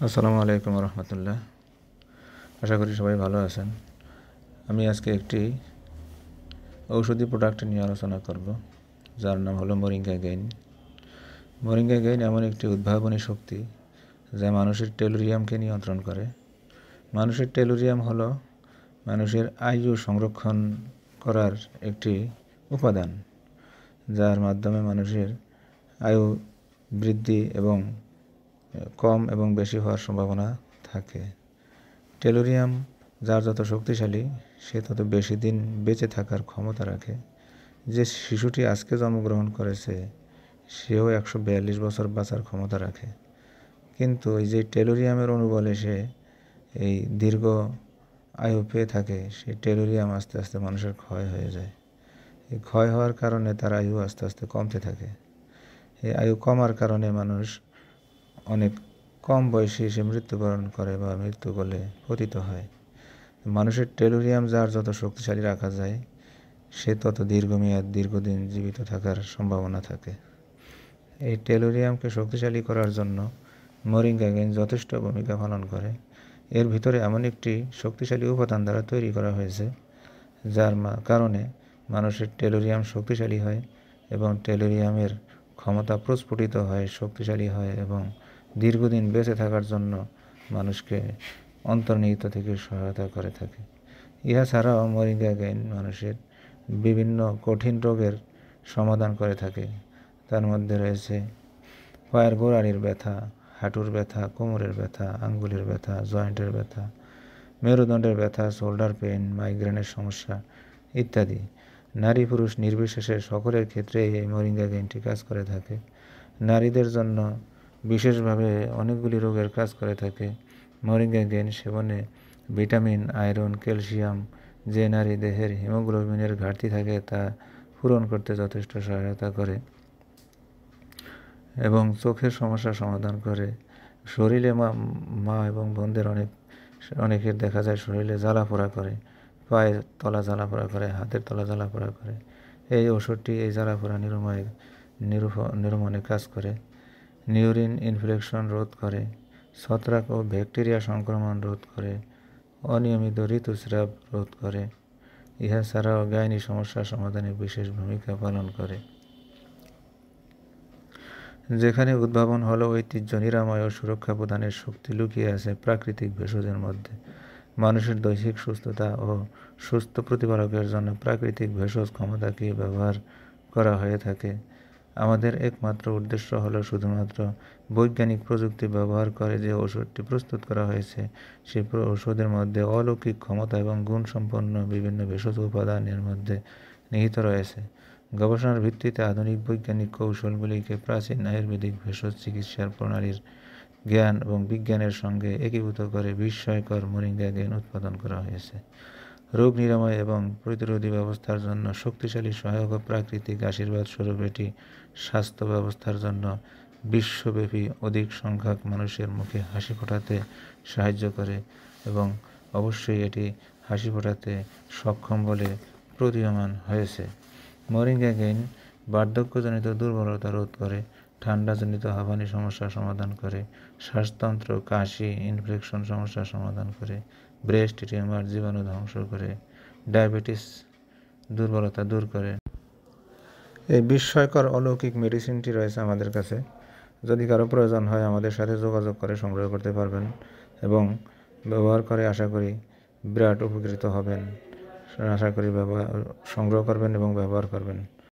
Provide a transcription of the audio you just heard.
আসসালামু আলাইকুম রহমতুল্লাহ। আশা করি সবাই ভালো আছেন। আমি আজকে একটি ঔষধি প্রোডাক্ট নিয়ে আলোচনা করব, যার নাম হলো মোরিঙ্গা গেইন। মোরিঙ্গা গেইন এমন একটি উদ্ভাবনী শক্তি যা মানুষের টেলুরিয়ামকে নিয়ন্ত্রণ করে। মানুষের টেলুরিয়াম হলো মানুষের আয়ু সংরক্ষণ করার একটি উপাদান, যার মাধ্যমে মানুষের আয়ু বৃদ্ধি এবং কম এবং বেশি হওয়ার সম্ভাবনা থাকে। টেলুরিয়াম যার যত শক্তিশালী, সে তত বেশি দিন বেঁচে থাকার ক্ষমতা রাখে। যে শিশুটি আজকে জন্মগ্রহণ করেছে, সেও 142 বছর বাঁচার ক্ষমতা রাখে। কিন্তু এই যে টেলুরিয়ামের অনুবলে সে এই দীর্ঘ আয়ু পেয়ে থাকে, সেই টেলুরিয়াম আস্তে আস্তে মানুষের ক্ষয় হয়ে যায়। এই ক্ষয় হওয়ার কারণে তার আয়ু আস্তে আস্তে কমতে থাকে। এই আয়ু কমার কারণে মানুষ অনেক কম বয়সে এসে মৃত্যুবরণ করে বা মৃত্যু কোলে পতিত হয়। মানুষের টেলুরিয়াম যার যত শক্তিশালী রাখা যায়, সে তত দীর্ঘদিন জীবিত থাকার সম্ভাবনা থাকে। এই টেলুরিয়ামকে শক্তিশালী করার জন্য মোরিঙ্গা গেইন যথেষ্ট ভূমিকা পালন করে। এর ভিতরে এমন একটি শক্তিশালী উপাদান দ্বারা তৈরি করা হয়েছে, যার কারণে মানুষের টেলুরিয়াম শক্তিশালী হয় এবং টেলুরিয়ামের ক্ষমতা প্রস্ফুটিত হয়, শক্তিশালী হয় এবং দীর্ঘদিন বেঁচে থাকার জন্য মানুষকে অন্তর্নিহিত থেকে সহায়তা করে থাকে। ইহা ছাড়াও মোরিঙ্গা গেইন মানুষের বিভিন্ন কঠিন রোগের সমাধান করে থাকে। তার মধ্যে রয়েছে পায়ের গোড়ালির ব্যথা, হাঁটুর ব্যথা, কোমরের ব্যথা, আঙ্গুলের ব্যথা, জয়েন্টের ব্যথা, মেরুদণ্ডের ব্যথা, শোল্ডার পেইন, মাইগ্রেনের সমস্যা ইত্যাদি। নারী পুরুষ নির্বিশেষে সকলের ক্ষেত্রে এই মোরিঙ্গা গেইনটি কাজ করে থাকে। নারীদের জন্য বিশেষভাবে অনেকগুলি রোগের কাজ করে থাকে। মোরিঙ্গা গেইন সেবনে ভিটামিন, আয়রন, ক্যালসিয়াম, যে নারী দেহের হিমোগ্লোবিনের ঘাটতি থাকে তা পূরণ করতে যথেষ্ট সহায়তা করে এবং চোখের সমস্যার সমাধান করে। শরীরে মা এবং বোনদের অনেকের দেখা যায় শরীরে জ্বালাপোড়া করে, পায়ের তলা জ্বালাপোড়া করে, হাতের তলা জ্বালাপোড়া করে। এই ওষুধটি এই জ্বালাপোড়া নিরমনে কাজ করে। ইউরিন ইনফেকশন রোধ করে, ছত্রাক ও ব্যাকটেরিয়া সংক্রমণ রোধ করে, অনিয়মিত ঋতুস্রাব রোধ করে। ইহা ছাড়াও গাইনি সমস্যার সমাধানে বিশেষ ভূমিকা পালন করে। যেখানে উদ্ভাবন হলো ঐতিহ্য, নিরাময় ও সুরক্ষা প্রদানের শক্তি লুকিয়ে আছে প্রাকৃতিক ভেষজের মধ্যে। মানুষের দৈহিক সুস্থতা ও সুস্থ প্রতিপালকের জন্য প্রাকৃতিক ভেষজ ক্ষমতাকে ব্যবহার করা হয়ে থাকে। আমাদের একমাত্র উদ্দেশ্য হলো শুধুমাত্র বৈজ্ঞানিক প্রযুক্তি ব্যবহার করে যে ওষুধটি প্রস্তুত করা হয়েছে, সেই ওষুধের মধ্যে অলৌকিক ক্ষমতা এবং গুণসম্পন্ন বিভিন্ন ভেষজ উপাদানের মধ্যে নিহিত রয়েছে। গবেষণার ভিত্তিতে আধুনিক বৈজ্ঞানিক কৌশলগুলিকে প্রাচীন আয়ুর্বেদিক ভেষজ চিকিৎসার প্রণালীর জ্ঞান এবং বিজ্ঞানের সঙ্গে একীভূত করে বিস্ময়কর মোরিঙ্গা গেইন উৎপাদন করা হয়েছে। রোগ নিরাময় এবং প্রতিরোধী ব্যবস্থার জন্য শক্তিশালী সহায়ক ও প্রাকৃতিক আশীর্বাদ স্বরূপ এটি স্বাস্থ্য ব্যবস্থার জন্য বিশ্বব্যাপী অধিক সংখ্যক মানুষের মুখে হাসি ফোটাতে সাহায্য করে এবং অবশ্যই এটি হাসি ফোটাতে সক্ষম বলে প্রতীয়মান হয়েছে। মোরিঙ্গা গেইন বার্ধক্যজনিত দুর্বলতা রোধ করে, ঠান্ডাজনিত হাঁপানি সমস্যার সমাধান করে, শ্বাসতন্ত্র, কাশি, ইনফেকশন সমস্যার সমাধান করে, ব্রেস্ট টিউমার জীবাণু ধ্বংস করে, ডায়াবেটিস দুর্বলতা দূর করে। এই বিস্ময়কর অলৌকিক মেডিসিনটি রয়েছে আমাদের কাছে। যদি কারো প্রয়োজন হয় আমাদের সাথে যোগাযোগ করে সংগ্রহ করতে পারবেন এবং ব্যবহার করে আশা করি বিরাট উপকৃত হবেন। আশা করি সংগ্রহ করবেন এবং ব্যবহার করবেন।